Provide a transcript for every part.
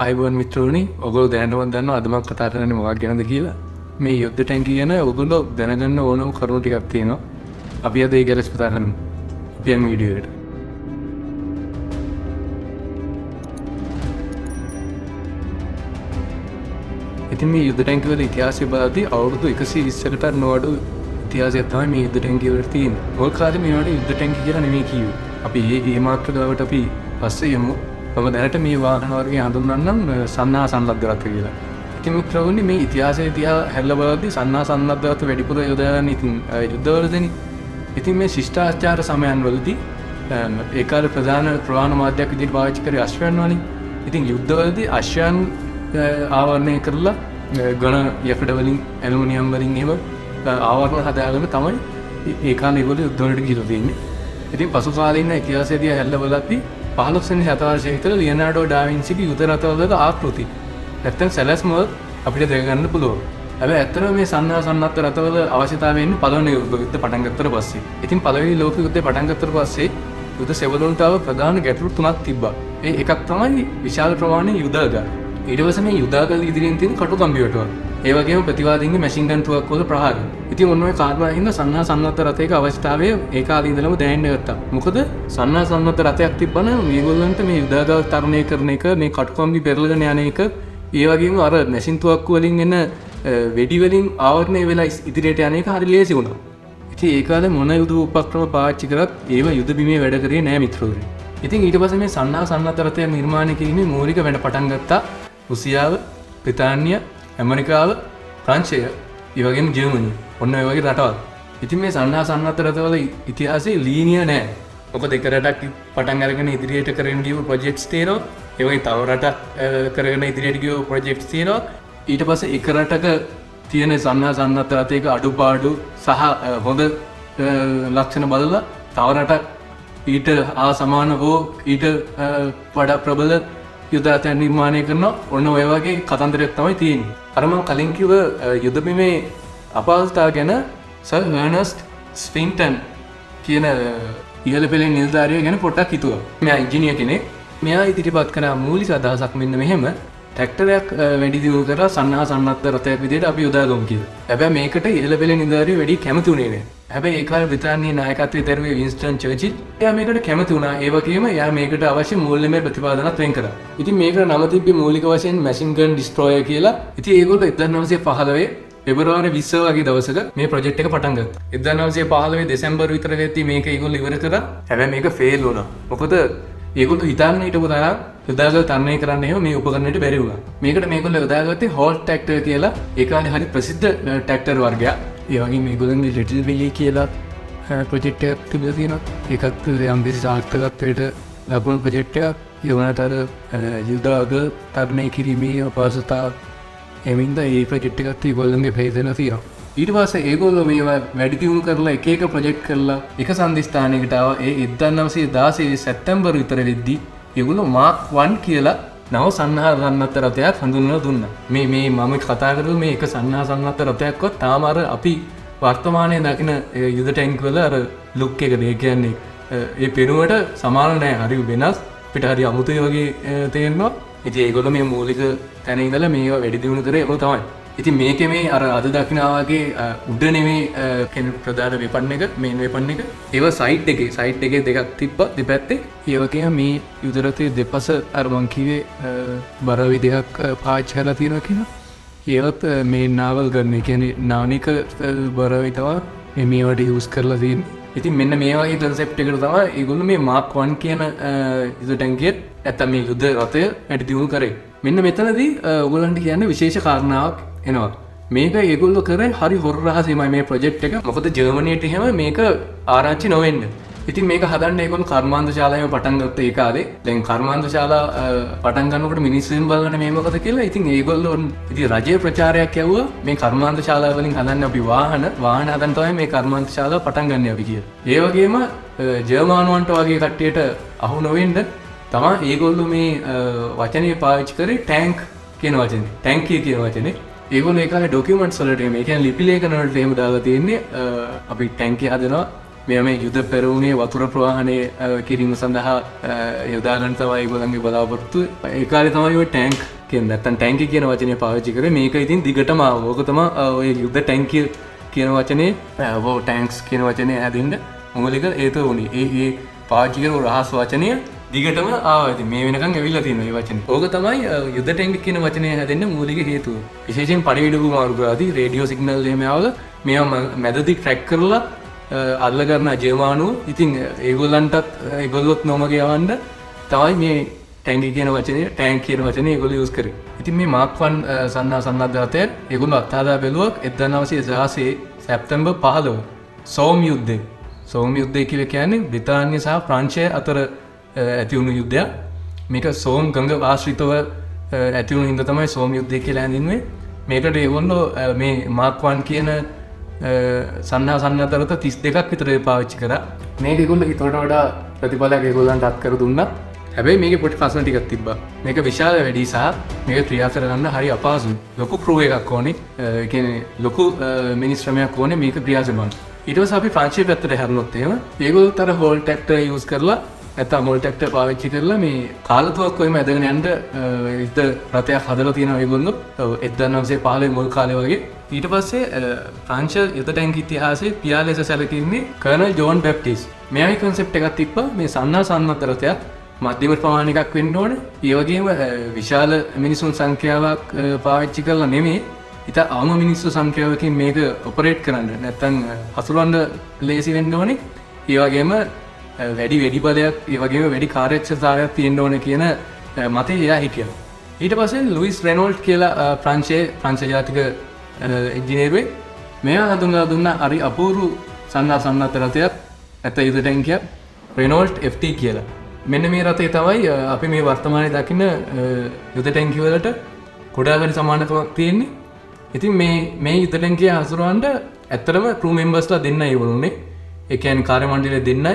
අයිබෝන් මිත්‍රෝනි ඔගොල්ලෝ දැනටමත් දන්නවා අද මම කතා කරන්නේ මොකක් ගැනද කියලා. මේ යුද්ධ ටැංකිය ගැන ඔයගොල්ලෝ දැනගන්න ඕනම කරුණු ටිකක් තියෙනවා. අපි අද ඒ ගැන කතා කරමු. අපි යමු වීඩියෝ එකට. ඉතින් මේ යුද්ධ ටැංකිය වල ඉතිහාසය බලද්දී අවුරුදු 120කට නොඅඩු ඉතිහාසයක් තමයි මේ යුද්ධ ටැංකිය වල තියෙන්නේ. ඕල් කාලේ මේවට යුද්ධ ටැංකිය කියලා නෙමෙයි කිව්වේ. අපි මේ මාත්‍රකාවට අපි පස්සේ යමු. මම දැනට මේ වාහන වර්ගය හඳුන්වන්නම් සන්නා සන්නද්ධ රථ කියලා. ඉතින් මිත්‍රවරුනි මේ ඉතිහාසයේ තියා හැරලා බලද්දී සන්නා සන්නද්ධ රථ වැඩිපුර යොදාගන්නේ ඉතින් යුද්ධවලදීනේ. ඉතින් මේ ශිෂ්ටාචාර සමයන් වලදී ඒ කාලේ ප්‍රධාන ප්‍රවාහන මාධ්‍යයක් විදිහට පාවිච්චි කරේ අශ්වයන් වලින්. ඉතින් යුද්ධවලදී අශ්වයන් ආවරණය කරලා ඝන යකඩ වලින් ඇලුමිනියම් වලින් එහෙම ආවරණ හදාගෙන තමයි ඒ කාලේ ඒගොල්ලෝ යුද්ධ වලට ගිහිල්ලා තියෙන්නේ. ඉතින් පසු කාලේ ඉන්න ඉතිහාසයේ තියා හැරලා බලද්දී 15 වෙනි शतවර්ෂයේ විතර ලියනාඩෝ ඩා වින්සිගේ යුද රථවලක ආකෘති නැත්තම් සැලැස්ම අපිට දැක ගන්න පුළුවන්. හැබැයි ඇත්තටම මේ සන්නා සන්නද්ධ රථවල අවශ්‍යතාවය එන්නේ පළවෙනි යුද්ධ පටන් ගත්තට පස්සේ. ඉතින් පළවෙනි ලෝක යුද්ධය පටන් ගත්තට පස්සේ යුද සෙවලුන්ට ප්‍රධාන ගැටලු තුනක් තිබ්බා. ඒ එකක් තමයි විශාල ප්‍රමාණයේ යුදාගාර. ඊට පස්සේ මේ යුදාගාර ඉදිරියෙන් තියෙන කටු කම්බියුටර්. ඒ වගේම ප්‍රතිවාදීන්ගේ මැෂින් ගන් තුවක් වල ප්‍රහාර. ඉතින් ඔන්න ඔය කාරණා හින්දා සන්නා සන්නද්ධ රථයක අවශ්‍යතාවය ඒ කාලේ ඉඳලම දැනෙන්න ගත්තා. මොකද සන්නා සන්නද්ධ රථයක් තිබ්බනම් මේගොල්ලන්ට මේ යුදාගාර තරණය කරන එක, මේ කටුකම්බි පෙරලගෙන යන එක, ඒ වගේම අර මැෂින් තුවක් වලින් එන වෙඩි වලින් ආවරණය වෙලා ඉදිරියට යන එක හරි ලේසි වුණා. ඉතින් ඒ කාලේ මොන යුද උපක්‍රම පාවිච්චි කරත් ඒව යුද බිමේ වැඩ කරේ නෑ මිත්‍රවරුනි. ඉතින් ඊට පස්සේ මේ සන්නා සන්නද්ධ රථය නිර්මාණය කිරීමේ මූලික වැඩ පටන් ගත්තා රුසියාව, බ්‍රිතාන්‍ය, ඇමරිකාව, ප්‍රංශය, ඒ වගේම ජර්මනිය. ඔන්න ඔය වගේ රටවල්. ඉතින් මේ සන්නා සන්නද්ධ රථවල ඉතිහාසයේ ලීනිය නෑ. මොකද එක රටක් පටන් අරගෙන ඉදිරියට කරගෙන ගිය ප්‍රොජෙක්ට්ස් තියෙනවා. ඒ වගේ තව රටක් කරගෙන ඉදිරියට ගිය ප්‍රොජෙක්ට්ස් තියෙනවා. ඊට පස්සේ එක රටක තියෙන සන්නා සන්නද්ධ රථයක අඩුපාඩු සහ හොඳ ලක්ෂණ බලලා තව රටක් ඊට සමාන හෝ ඊට වඩා ප්‍රබල යුද රථයන් නිර්මාණය කරනවා. ඔන්න ඔය වගේ කතන්දරයක් තමයි තියෙන්නේ. අර මම කලින් කිව්ව යුද බිමේ අපහසුතාව ගැන සර් හර්නස්ට් ස්වින්ටන් කියන ඉහළ පෙළේ නිලධාරියා ගැන පොඩ්ඩක් හිතුවා. මෙයා ඉංජිනේර කෙනෙක්. මෙයා ඉදිරිපත් කරන මූලික අදහසක් මෙන්න මෙහෙම. ට්‍රැක්ටරයක් වැඩි දියුණු කරලා සන්නා සන්නද්ධ රථයක් විදිහට අපි යොදාගමු කියලා. හැබැයි මේකට ඉහළ පෙළේ නිලධාරියෝ වැඩි කැමති උනේ නැහැ. හැබැයි ඒ කාලේ බ්‍රිතාන්‍ය නායකත්වයේ දරුවේ වින්ස්ටන් චර්චිල් එයා මේකට කැමති වුණා. ඒ වගේම එයා මේකට අවශ්‍ය මූල්‍යමය ප්‍රතිපාදනත් වෙන් කරා. ඉතින් මේකට නම තිබ්බේ මූලික වශයෙන් මැෂින් ගන් ඩිස්ට්‍රොයර් කියලා. ඉතින් ඒගොල්ලෝ 1915 පෙබරවාරි 20 වගේ දවසක මේ ප්‍රොජෙක්ට් එක පටන් ගත්තා. 1915 දෙසැම්බර් විතර වෙද්දී මේක ඒගොල්ලෝ ඉවර කරා. හැබැයි මේක ෆේල් වුණා. මොකද ඒගොල්ලෝ හිතන්න හිටපු තරම් යුදාගාර තරණය කරන්න එහෙම මේ උපකරණයට බැරි වුණා. මේකට මේගොල්ලෝ යොදාගත්තේ හෝල්ට් ට්‍රැක්ටර් කියලා ඒ කාලේ හරි ප්‍රසිද්ධ ට්‍රැක්ටර් වර්ගයක්. ඒ වගේම මේගොල්ලන්ගේ ලිටල් විලි කියලා ප්‍රොජෙක්ට් එකක් තිබිලා තියෙනවා. ඒකත් යම් කිසි සාර්ථකත්වයට ලැබුණු ප්‍රොජෙක්ට් එකක්. ඒ වුණාට අර යුදාගාර තරණය කිරීමේ අපහසුතාව එමින්ද ඒ ප්‍රොජෙක්ට් එකත් ඒගොල්ලන්ගේ ප්‍රයත්න තියෙනවා. ඊට පස්සේ ඒගොල්ලෝ මේවා වැඩි දියුණු කරලා එක එක ප්‍රොජෙක්ට් කරලා එක සංදිස්ථානයකට ආවා. ඒ 1916 සැප්තැම්බර් විතර වෙද්දී ඒගොල්ලෝ මාක් 1 කියලා නව සන්නා සන්නද්ධ රථයක් හඳුන්වලා දුන්නා. මේ මම කතා කරපු මේ එක සන්නා සන්නද්ධ රථයක්වත් තාම අර අපි වර්තමානයේ දකින යුද ටැංක් වල අර ලුක් එක දෙක කියන්නේ ඒ පෙනුමට සමාන නැහැ. හරි වෙනස්. පිට හරි අමුතුයි වගේ තේරෙනවා. ඉතින් ඒගොල්ලෝ මේ මූලික තැන ඉඳලා මේවා වැඩි දියුණු කරේ ඒක තමයි. ඉතින් මේකේ මේ අර අද දකිනා වගේ උඩ නෙමේ කෙන ප්‍රධාන වෙපන් එක මේන් වෙපන් එක ඒවා සයිඩ් එකේ දෙකක් තිබ්බා දෙපැත්තේ. ඒ වගේම මේ යුද රථයේ දෙපස අර මං කිව්වේ බර විදිහක් පාවිච්චි කරලා තියෙනවා කියලා. ඒවත් මේ නාවල් ගන්න. ඒ කියන්නේ නානික බර විතව මේවට යූස් කරලා තියෙන්නේ. ඉතින් මෙන්න මේ වගේ කන්සෙප්ට් එකකට තමයි ඒගොල්ලෝ මේ මාක් 1 කියන යුද ටැංකිය නැත්තම් මේ යුද රථය වැඩි දියුණු කරේ. මෙන්න මෙතනදී ඔයගොල්ලන්ට කියන්නේ විශේෂ කාරණාවක් එනවා. මේක ඒගොල්ලෝ කරේ හරි හොර රහසෙමයි මේ ප්‍රොජෙක්ට් එක. මොකද ජර්මනියට එහෙම මේක ආරංචි නොවෙන්න. ඉතින් මේක හදන්න ඒගොල්ලෝ කර්මාන්ත ශාලාවෙම පටන් ගත්තා ඒ කාලේ. දැන් කර්මාන්ත ශාලා පටන් ගන්නකොට මිනිස්සුන් බලන මේ මොකද කියලා. ඉතින් ඒගොල්ලෝ ඉතින් රජයේ ප්‍රචාරයක් යවුවා මේ කර්මාන්ත ශාලාව වලින් හදන්න අපි වාහන හදන්න තමයි මේ කර්මාන්ත ශාලාව පටන් ගන්න අපි කියලා. ඒ වගේම ජර්මනුවන්ට වගේ කට්ටියට අහු නොවෙන්න තමයි ඒගොල්ලෝ මේ වචනේ පාවිච්චි කරේ ටැංක් කියන වචනේ. ටැංකිය කියන වචනේ. ඒගොල්ලෝ ඒ කාලේ ඩොකියුමන්ට්ස් වලට මේ කියන්නේ ලිපි ලේඛන වලට එහෙම දාලා තියෙන්නේ අපි ටැංකිය හදනවා මෙම යුද පෙරුණේ වතුර ප්‍රවාහනය කිරීම සඳහා යොදාගන්න තමයි ඒගොල්ලන්ගේ බලාපොරොත්තු. ඒ කාලේ තමයි ඔය ටැංක් කියන නැත්නම් ටැංකි කියන වචනේ පාවිච්චි කරේ. මේක ඉතින් දිගටම ඕක තමයි ඔය යුද ටැංකිය කියන වචනේ ඔය ටැංක්ස් කියන වචනේ හැදෙන්න මූලික හේතුව උනේ. ඒ පාවිච්චි කරන රහස් වචනය දිගටම ආවා. ඉතින් මේ වෙනකන් ඇවිල්ලා තියෙනවා මේ වචනේ. ඕක තමයි යුද ටැංක් කියන වචනේ හැදෙන්න මූලික හේතුව. විශේෂයෙන් පණිවිඩ මාරු කරාදී රේඩියෝ සිග්නල් එහෙම ආවල මේවා මැදදී ට්‍රැක් කරලා අල්ල කරන ජර්මානුව. ඉතින් ඒගොල්ලන්ටත් ඒගොල්ලොත් නොමග යවන්න තමයි මේ ටැංකි කියන වචනේ ටැංක් කියන වචනේ ඒගොල්ලෝ යූස් කරේ. ඉතින් මේ මාක් 1 සන්නද්ධ රථය ඒගොල්ලෝ අත්හදා බැලුවා 1916 සැප්තැම්බර් 15 සෝම් යුද්ධය. සෝම් යුද්ධය කියලා කියන්නේ බ්‍රිතාන්‍ය සහ ප්‍රංශය අතර ඇති වුණු යුද්ධයක්. මේක සෝම් ගඟ ආශ්‍රිතව ඇති වුණු හින්දා තමයි සෝම් යුද්ධය කියලා හැඳින්වෙන්නේ. මේකට ඒගොල්ලෝ මේ මාක් 1 කියන සන්නද්ධ රථ 32ක් විතර පාවිච්චි කරා. මේක ඒගොල්ලෝ ඊට වඩා ප්‍රතිඵලයක් ඒගොල්ලන්ට අත් කර දුන්නා. හැබැයි මේකේ පොඩි ප්‍රශ්න ටිකක් තිබ්බා. මේක විශාල වැඩි සහ මේක ක්‍රියා කරගන්න හරි අපහසුයි. ලොකු ක්‍රූ එකක් ඕනේ. ඒ කියන්නේ ලොකු මිනිස් ශ්‍රමයක් ඕනේ මේක ක්‍රියා කරන්න. ඊට පස්සේ අපි ප්‍රංශය පැත්තට හැරුණොත් එහෙම ඒගොල්ලෝත් අර හෝල් ට්‍රැක්ටර් යූස් කරලා නැත්නම් හෝල් ට්‍රැක්ටර් පාවිච්චි කරලා මේ කාලතුවක් කොයිම ඇදගෙන යන්න ඉද රථයක් හදලා තියෙනවා ඒගොල්ලෝ 1915 මුල් කාලේ වගේ. ඊට පස්සේ ප්‍රංශ යුද ටැංකි ඉතිහාසයේ පියා ලෙස සැලකෙන්නේ කර්නල් ජෝන් බැප්ටිස්. මෙයාගේ concept එකක් තිබ්බා මේ සන්නද්ධ රථයක් මධ්‍යම ප්‍රමාණයක් වෙන්න ඕනේ. ඒ වගේම විශාල මිනිසුන් සංඛ්‍යාවක් පාවිච්චි කරලා නෙමෙයි ඉත අවම මිනිස්සු සංඛ්‍යාවකින් මේක ඔපරේට් කරන්න නැත්නම් හසුරවන්න ලේසි වෙන්න ඕනේ. ඒ වගේම වැඩි බලයක් ඒ වගේම වැඩි කාර්යක්ෂමතාවයක් තියෙන්න ඕනේ කියන මතය එයා හිටියා. ඊට පස්සේ ලුයිස් රෙනෝල්ඩ් කියලා ප්‍රංශ ජාතික ඉංජිනේරුවෙක් මෙයා හඳුන්වලා දුන්නා හරි අපූර්ව සන්නද්ධ රථයක් නැත්නම් යුද ටැංකියක් රෙනෝල්ඩ් FT කියලා. මෙන්න මේ රථය තමයි අපි මේ වර්තමානයේ දකින යුද ටැංකිය වලට ගොඩාක් සමානකමක් තියෙන්නේ. ඉතින් මේ යුද ටැංකිය හසුරවන්න ඇත්තටම ක්‍රූ මෙම්බර්ස්ලා දෙන්නයි වුණේ. ඒ කියන්නේ කාර්ය මණ්ඩලය දෙන්නයි,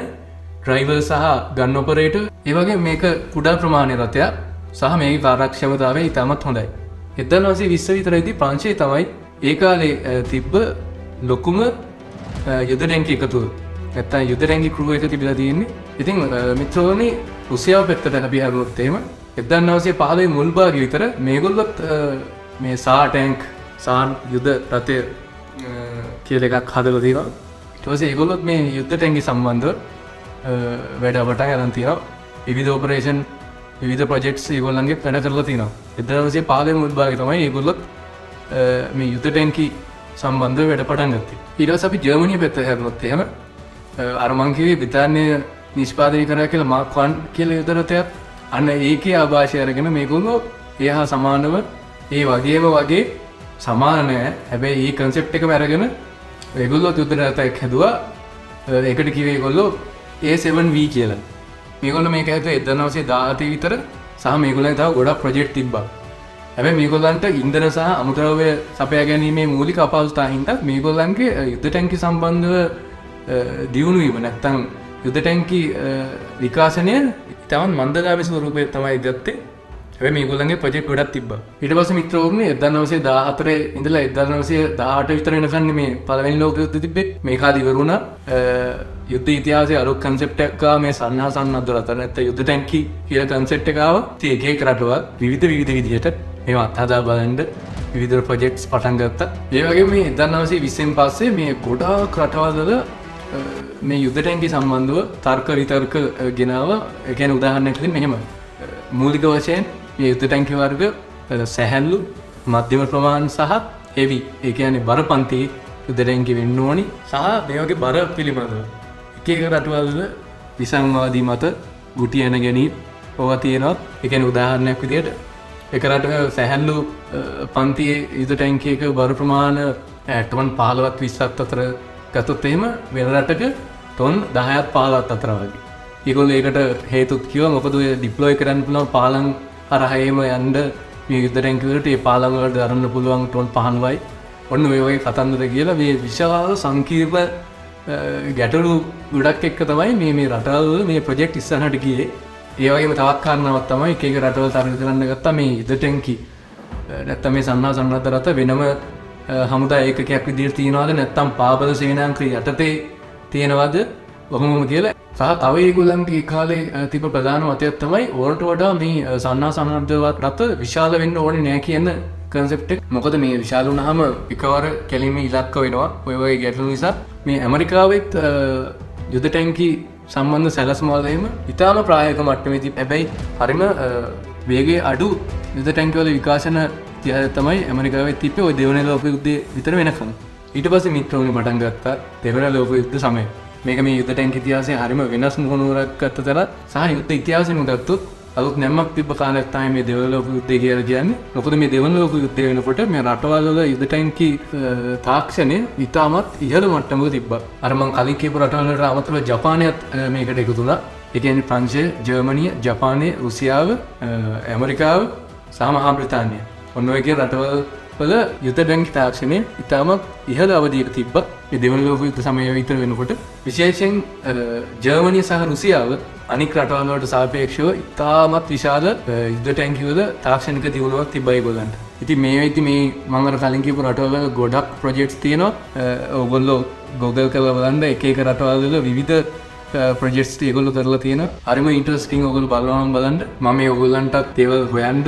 ඩ්‍රයිවර් සහ ගන් ඔපරේටර්. ඒ වගේ මේක කුඩා ප්‍රමාණයේ රථයක් සහ මේකේ කාර්යක්ෂමතාවය ඉතාමත් හොඳයි. 1920 විතරදී ප්‍රංශයේ තමයි ඒ කාලේ තිබ්බ ලොකුම යුද ටැංකිය එකතුව. නැත්නම් යුද ටැංකි ක්‍රූ එක තිබිලා තියෙන්නේ. ඉතින් මිත්‍රෝනි රුසියාව පැත්තට අපි හරුවොත් එහෙම 1915 මුල් භාගයේ විතර මේගොල්ලොත් මේ සා ටැංක් සා යුද රථය කියලා එකක් හදලා තියෙනවා. ඊට පස්සේ ඒගොල්ලොත් මේ යුද ටැංකි සම්බන්ධව වැඩ පටන් ගන්න තියෙනවා. විවිධ ඔපරේෂන් විවිධ ප්‍රොජෙක්ට්ස් ඒගොල්ලන්ගේ වැඩ කරලා තියෙනවා. 1915 මුල් භාගයේ තමයි ඒගොල්ලොත් මේ යුද ටැංකි සම්බන්ධව වැඩ පටන් ගත්තේ. ඊට පස්සේ අපි ජර්මනිය පැත්තට හැරුණොත් එහෙම අර මං කිව්වේ බ්‍රිතාන්‍ය නිෂ්පාදනය කරා කියලා මාක් 1 කියලා යුද රථයක්. අන්න ඒකේ ආభాෂය අරගෙන මේගොල්ලෝ එහා සමානව ඒ වගේ සමාන නැහැ. හැබැයි මේ concept එකම අරගෙන ඒගොල්ලෝ යුද රථයක් හැදුවා. ඒකට කිව්වේ ඒගොල්ලෝ A7V කියලා. මේගොල්ලෝ මේක හැදුවේ 1917 විතර සහ මේගොල්ලන් තව ගොඩක් ප්‍රොජෙක්ට් තිබ්බා. හැබැයි මේගොල්ලන්ට ඉන්ධන සහ අමුද්‍රව්‍ය සපයා ගැනීමේ මූලික අපහසුතාවයන් හින්දා මේගොල්ලන්ගේ යුද ටැංකි සම්බන්ධව දියුණු වීම නැත්නම් යුද ටැංකි විකාශනය ඉතාමත් මන්දගාමී ස්වරූපයේ තමයි ගත්තේ. හැබැයි මේගොල්ලන්ගේ ප්‍රොජෙක්ට් ගොඩක් තිබ්බා. ඊට පස්සේ මිත්‍රවරුනි 1914 ඉඳලා 1918 විතර වෙනකන් මේ පළවෙනි ලෝක යුද්ධය තිබ්බේ. මේ කාලේ ඉවර වුණා. යුද්ධ ඉතිහාසයේ අලුත් concept එකක් ආවා මේ සන්නද්ධ රථ නැත්නම් යුද ටැංකි කියලා concept එක ආවා. ඉතින් එක රටවල් විවිධ විදිහට මේවා අත්හදා බලන්න විවිධ ප්‍රොජෙක්ට්ස් පටන් ගත්තා. ඒ වගේම මේ 1920න් පස්සේ මේ ගොඩාක් රටවල් වල මේ යුද ටැංකි සම්බන්ධව තර්ක විතර්ක ගෙනාවා. ඒ කියන්නේ උදාහරණයක් විදිහට මෙහෙම මූලික වශයෙන් මේ යුද ටැංකි වර්ග සැහැල්ලු මධ්‍යම ප්‍රමාණ සහ හෙවි ඒ කියන්නේ බරපන්ති යුද ටැංකි වෙන්න ඕනි සහ මේ වගේ බර පිළිබඳව එක රටවල් වල විසංවාදී මත ගුටි යන ගැනීම ඕවා තියෙනවා. ඒ කියන්නේ උදාහරණයක් විදිහට එක රටක සැහැල්ලු පන්තියේ යුද ටැංකි එක බර ප්‍රමාණ ටොන් 15ක් 20ක් අතර ගතොත් එහෙම වෙන රටක ටොන් 10ක් 15ක් අතර වගේ. ඒගොල්ලෝ ඒකට හේතුත් කිව්වා මොකද ඔය ඩිප්ලොයි කරන්න පුළුවන් පාලම් හරහාම යන්න මේ යුද ටැංකි වලට ඒ පාලම් වලට දරන්න පුළුවන් ටොන් 15යි. ඔන්න මේ වගේ කතන්දර කියලා මේ විශාල සංකීර්ණ ගැටලු ගොඩක් එක්ක තමයි මේ රටවල් වල මේ ප්‍රොජෙක්ට් ඉස්සරහට ගියේ. ඒ වගේම තවත් කාරණාවක් තමයි එක රටවල් තරඟ කරන්න ගත්තා මේ යුද ටැංකි නැත්තම් මේ සන්නද්ධ රථ වෙනම හමුදා ඒකකයක් විදිහට තියනවාද නැත්නම් පාබල සේනාංක යටතේ තියෙනවද ඔහොම කියලා සහ තව ඒගොල්ලන්ගේ කාලේ තිබ ප්‍රධාන මතයක් තමයි ඕල්ට වඩා මේ සන්නා සන්නද්ධවත් රත විශාල වෙන්න ඕනේ නෑ කියන කන්සෙප්ට් එක. මොකද මේ විශාල වුණාම එකවර කැලීම ඉලක්ක වෙනවා. ඔය වගේ ගැටලු නිසා මේ ඇමරිකාවෙත් යුද ටැංකි සම්බන්ධ සැලැස්ම වලදීම ඉතාම ප්‍රායෝගික මට්ටමේදී හැබැයි හරිම වේගයේ අඩු යුද ටැංකි වල විකාශන තමයි ඇමරිකාවේ තිබ්බේ ওই දෙවන ලෝක යුද්ධය විතර වෙනකන්. ඊට පස්සේ මිත්‍රෝනි පටන් ගත්තා දෙවන ලෝක යුද්ධ සමයේ. මේක මේ යුද ටැංකි ඉතිහාසයේ හරිම වෙනස් මුහුණුවරක් ගත්ත තැන සහ යුද්ධ ඉතිහාසෙම ගත්තොත් අලුත් නැම්මක් තිබ්බ කාලයක් තමයි මේ දෙවන ලෝක යුද්ධය කියලා කියන්නේ. මොකද මේ දෙවන ලෝක යුද්ධය වෙනකොට මේ රටවල් වල යුද ටැංකි තාක්ෂණය ඉතාමත් ඉහළ මට්ටමක තිබ්බා. අර මං කලින් කියපු රටවල් වලට අමතරව ජපානයත් මේකට එකතු වුණා. ඒ කියන්නේ ප්‍රංශය, ජර්මනිය, ජපානය, රුසියාව, ඇමරිකාව සහ මහා බ්‍රිතාන්‍යය. ඔන්න ඔය කියන රටවල් වල යුද ටැංකි තාක්ෂණය ඉතාමත් ඉහළ අවධියක තිබ්බා. මේ දෙවන ලෝක යුද්ධ සමය විතර වෙනකොට විශේෂයෙන් ජර්මනිය සහ රුසියාව අනික් රටවල් වලට සාපේක්ෂව ඉතාමත් විශාල යුද ටැංකි වල තාක්ෂණික දියුණුවක් තිබ්බා ඒගොල්ලන්ට. ඉතින් මේ වෙද්දි මේ මම අර කලින් කියපු රටවල් වල ගොඩක් ප්‍රොජෙක්ට්ස් තියෙනවා. ඕගොල්ලෝ Google කරලා බලන්න එක එක රටවල් වල විවිධ ප්‍රොජෙක්ට්ස් ඒගොල්ලෝ කරලා තියෙනවා. හරිම ඉන්ටරෙස්ටිං. ඕගොල්ලෝ බලනවා බලන්න. මම මේ ඕගොල්ලන්ටත් ඒවල් හොයන්න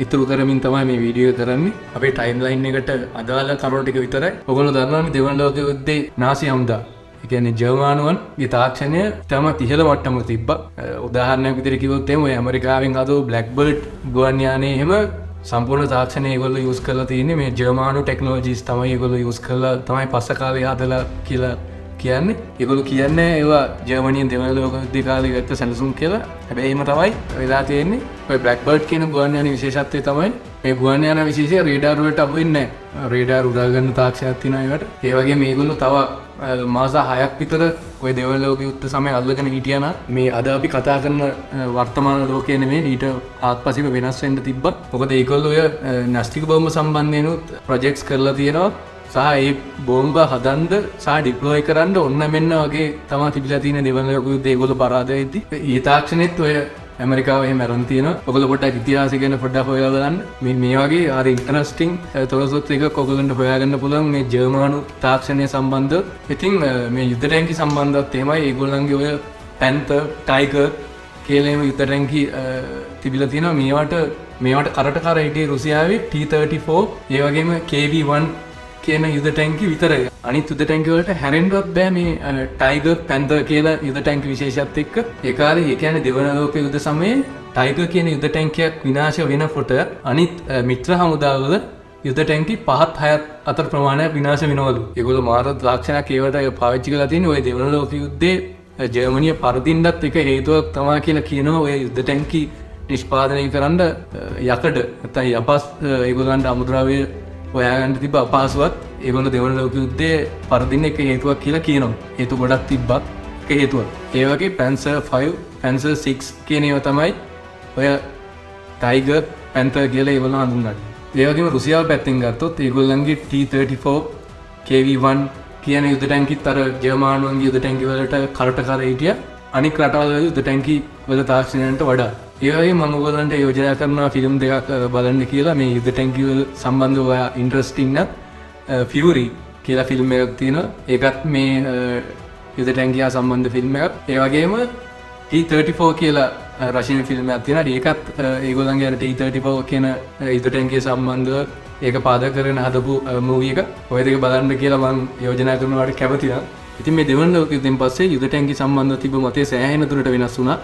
ඉතුරු කරමින් තමයි මේ වීඩියෝ කරන්නේ. අපේ ටයිම්ලයින් එකට අදාළ කරුණු ටික විතරයි. ඔයගොල්ලෝ දන්නවනේ දෙවන ලෝක යුද්ධේ නාසි හමුදා. ඒ කියන්නේ ජර්මනුවන්ගේ තාක්ෂණය ඉතාමත් ඉහළ මට්ටමක තිබ්බා. උදාහරණයක් විදිහට කිව්වොත් එහෙම ඔය ඇමරිකාවෙන් හදපු බ්ලැක්බර්ඩ් ගුවන් යානයේ එහෙම සම්පූර්ණ තාක්ෂණය ඒගොල්ලෝ යූස් කරලා තියෙන්නේ මේ ජර්මනු ටෙක්නොලොජිස් තමයි ඒගොල්ලෝ යූස් කරලා තමයි පස්ස කාලේ හදලා කියලා කියන්නේ. ඒගොල්ලෝ කියන්නේ ඒවා ජර්මනියෙන් දෙවන ලෝක යුද්ධ කාලේ ගත්ත සැලසුම් කියලා. හැබැයි එහෙම තමයි වෙලා තියෙන්නේ. ඔය බ්ලැක්බර්ඩ් කියන ගුවන් යානයේ විශේෂත්වය තමයි මේ ගුවන් යාන විශේෂය රේඩාර් වලට අහු වෙන්නේ නැහැ. රේඩාර් උඩා ගන්න තාක්ෂණයක් තියෙනවා ඒවට. ඒ වගේම මේගොල්ලෝ තව මාස 6ක් විතර ඔය දෙවන ලෝක යුද්ධ සමය අල්ලගෙන හිටියා නම් මේ අද අපි කතා කරන වර්තමාන ලෝකයේ නෙමෙයි ඊට ආත්පසීම වෙනස් වෙන්න තිබ්බා. මොකද ඒගොල්ලෝ ඔය න්‍යෂ්ටික බෝම්බ සම්බන්ධයෙන් උත් ප්‍රොජෙක්ට්ස් කරලා තියෙනවා. සහ ඒ බෝම්බ හදන්න සහ ඩිප්ලොයි කරන්න ඔන්න මෙන්න වගේ තමයි තිබිලා තියෙන දෙවන ලෝක යුද්ධයේ ඒගොල්ලෝ පරාද වෙද්දි. ඊ තාක්ෂණෙත් ඔය ඇමරිකාව එහෙම අරන් තියෙනවා. ඔයගොල්ලෝ පොඩ්ඩක් ඉතිහාසය ගැන පොඩ්ඩක් හොයලා බලන්න. මේ වගේ හරි ඉන්ටරෙස්ටිං තොරතුරු ටිකක් ඔයගොල්ලන්ට හොයාගන්න පුළුවන් මේ ජර්මනු තාක්ෂණය සම්බන්ධව. ඉතින් මේ යුද ටැංකි සම්බන්ධවත් එහෙමයි. ඒගොල්ලන්ගේ ඔය පැන්තර්, ටයිගර් කියලා එහෙම යුද ටැංකි තිබිලා තියෙනවා. මේවට කරට කර හිටියේ රුසියාවේ T-34 ඒ වගේම KV-1 කියන යුද ටැංකි විතරයි. අනිත් යුද ටැංකි වලට හැරෙන්නවත් බෑ මේ ටයිගර්, පැන්තර් කියලා යුද ටැංකි විශේෂයත් එක්ක. ඒ කාලේ ඒ කියන්නේ දෙවන ලෝක යුද සමයේ ටයිගර් කියන යුද ටැංකියක් විනාශ වෙනකොට අනිත් මිත්‍ර හමුදාවල යුද ටැංකි 5-6 අතර ප්‍රමාණයක් විනාශ වෙනවලු. ඒගොල්ලෝ මාර තාක්ෂණයක් ඒවට පාවිච්චි කරලා තියෙන්නේ ওই දෙවන ලෝක යුද්ධේ ජර්මනිය පරදින්නත් එක හේතුවක් තමයි කියලා කියනවා. ඔය යුද ටැංකි නිෂ්පාදනය කරන්න යකඩ නැත්නම් යපස් ඒගොල්ලන්ට අමුද්‍රව්‍ය හොයාගන්න තිබ්බ අපහසුවත් ඒගොල්ලෝ දෙවන ලෝක යුද්ධයේ පරදින්න එක හේතුවක් කියලා කියනවා. හේතු ගොඩක් තිබ්බා. එක හේතුවක්. ඒ වගේ පැන්සර් 5, පැන්සර් 6 කියන ඒවා තමයි ඔය ටයිගර්, පැන්තර් කියලා ඒගොල්ලෝ හඳුන්වන්නේ. ඒ වගේම රුසියාව පැත්තෙන් ගත්තොත් ඒගොල්ලන්ගේ T-34, KV-1 කියන යුද ටැංකිත් අර ජර්මනුන්ගේ යුද ටැංකි වලට කරට කර හිටියා. අනික් රටවල් වල යුද ටැංකි වල තාක්ෂණයට වඩා. ඒ වගේ මම ඔයගොල්ලන්ට යෝජනා කරනවා ෆිල්ම් දෙකක් බලන්න කියලා. මේ යුද ටැංකි වල සම්බන්ධව ඔයා ඉන්ටරෙස්ටිං නම් ෆියුරි කියලා ෆිල්ම් එකක් තියෙනවා. ඒකත් මේ යුද ටැංකිය සම්බන්ධ ෆිල්ම් එකක්. ඒ වගේම T-34 කියලා රෂියන් ෆිල්ම් එකක් තියෙනවා. ඒකත් ඒගොල්ලන්ගේ අර T-34 කියන යුද ටැංකිය සම්බන්ධව ඒක පාදක කරගෙන හදපු මූවි එක. ඔය දෙක බලන්න කියලා මම යෝජනා කරනවා. ඔයාලට කැමති නම්. ඉතින් මේ දෙවන ලෝක යුද්ධයෙන් පස්සේ යුද ටැංකි සම්බන්ධව තිබ්බ මතය සෑහෙන දුරට වෙනස් වුණා.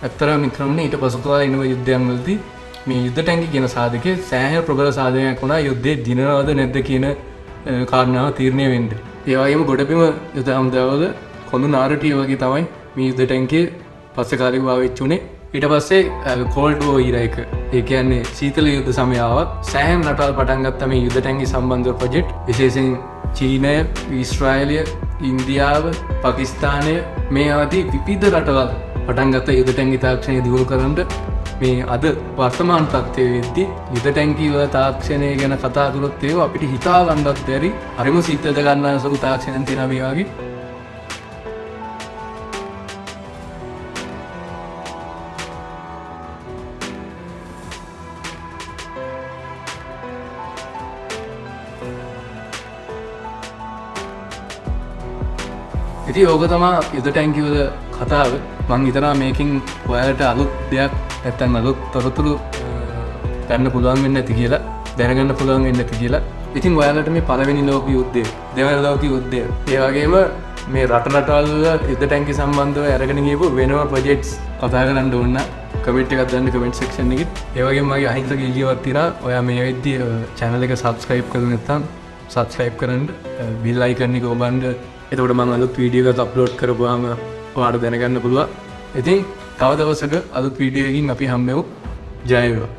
ඇත්තරම මිත්‍රම්නේ ඊට පසු කාලේ ඉන්න යුද්ධයන් වලදී මේ යුද ටැංකි කියන සාධකයේ සෑහෙන ප්‍රබල සාධකයක් වුණා යුද්ධේ දිනනවද නැද්ද කියන කාරණාව තීරණය වෙන්න. ඒ වගේම ගොඩබිම යුද හමුදාවල කොඳු නාරටිය වගේ තමයි මේ යුද ටැංකිය පස්සේ කාලේ පාවිච්චි වුණේ. ඊට පස්සේ කෝල්ඩ් වෝ ඊරා එක. ඒ කියන්නේ සීතල යුද්ධ සමය ආවත් සෑහෙන රටවල් පටන් ගත්තා මේ යුද ටැංකි සම්බන්ධ ප්‍රොජෙක්ට්. විශේෂයෙන් චීනය, ඊශ්‍රායලය, ඉන්දියාව, පාකිස්තානය මේ ආදී විවිධ රටවල් පටන් ගත්ත යුද ටැංකි තාක්ෂණය දියුණු කරන්න. මේ අද වර්තමාන තත්ත්වයේ වෙද්දී යුද ටැංකි වල තාක්ෂණය ගැන කතා කරොත් ඒව අපිට හිතා ගන්නවත් බැරි හරිම සීතලද ගන්න සුළු තාක්ෂණයන් තියෙනවා මේ වගේ. ඉතින් ඕක තමා යුද ටැංකිවල කතාව. මං හිතනවා මේකින් ඔයාලට අලුත් දෙයක් නැත්තම් අලුත් තොරතුරු ගන්න පුළුවන් වෙන්න ඇති කියලා, දැනගන්න පුළුවන් වෙන්න ඇති කියලා. ඉතින් ඔයාලට මේ පළවෙනි ලෝක යුද්ධය, දෙවන ලෝක යුද්ධය, ඒ වගේම මේ රටවල් යුද ටැංකි සම්බන්ධව අරගෙන ගියපු වෙනම ප්‍රොජෙක්ට්ස් කතා කරන්න ඕන. කමෙන්ට් එකක් දාන්න කමෙන්ට් සෙක්ෂන් එකේ. ඒ වගේම මගේ අහිංසක ඉල්ලියක් තියෙනවා. ඔයා මේ වෙද්දී channel එක subscribe කරලා නැත්නම් subscribe කරන්න, bell icon එක ඔබන්න. එතකොට මම අලුත් වීඩියෝ එකක් අප්ලෝඩ් කරපුවාම ඔයාලට දැනගන්න පුළුවන්. ඉතින් තව දවසක අලුත් වීඩියෝ එකකින් අපි හම්බෙමු. ජය වේවා.